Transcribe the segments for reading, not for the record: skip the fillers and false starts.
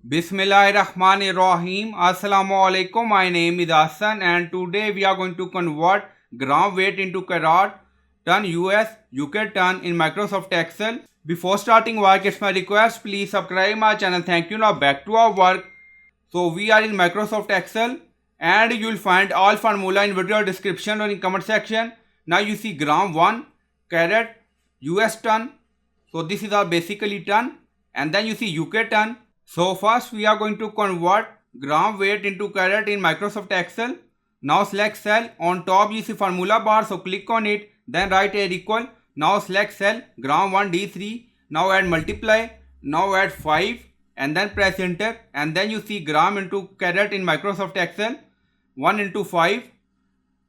Bismillahirrahmanirrahim. Assalamu alaikum. My name is Hassan and today we are going to convert gram weight into carat, ton US, UK ton in Microsoft Excel. Before starting work, it's my request, please subscribe my channel. Thank you. Now back to our work. So we are in Microsoft Excel and you will find all formula in video description or in comment section. Now you see gram 1, carat, US ton. So this is our basically ton, and then you see UK ton. So first we are going to convert gram weight into carat in Microsoft Excel. Now select cell. On top you see formula bar, so click on it. Then write a equal. Now select cell gram 1 D3. Now add multiply. Now add 5 and then press enter. And then you see gram into carat in Microsoft Excel. 1 into 5.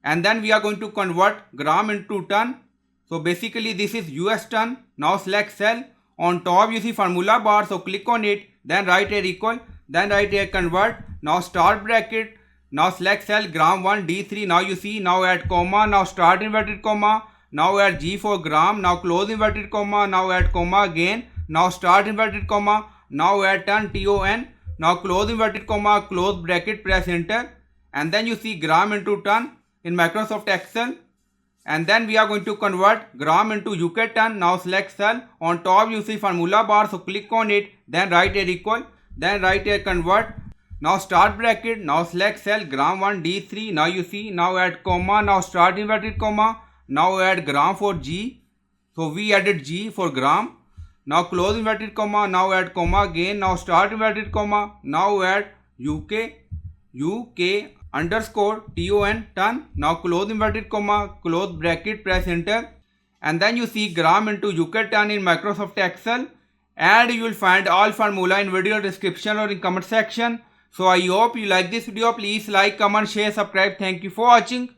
And then we are going to convert gram into ton. So basically this is US ton. Now select cell. On top you see formula bar, so click on it. Then write a equal. Then write a convert. Now start bracket. Now select cell gram 1 D3. Now you see, now add comma. Now start inverted comma. Now add G for gram. Now close inverted comma. Now add comma again. Now start inverted comma. Now add ton TON. Now close inverted comma. Close bracket. Press enter. And then you see gram into ton in Microsoft Excel. And then we are going to convert gram into UK ton. Now select cell. On top you see formula bar, so click on it. Then write a equal. Then write a convert. Now start bracket. Now select cell gram 1 D3. Now you see, now add comma. Now start inverted comma. Now add gram for G. So we added G for gram. Now close inverted comma. Now add comma again. Now start inverted comma. Now add UK underscore ton ton. Now close inverted comma, close bracket, press enter. And then you see gram into UK ton in Microsoft Excel. And you will find all formula in video description or in comment section. So I hope you like this video. Please like, comment, share, subscribe. Thank you for watching.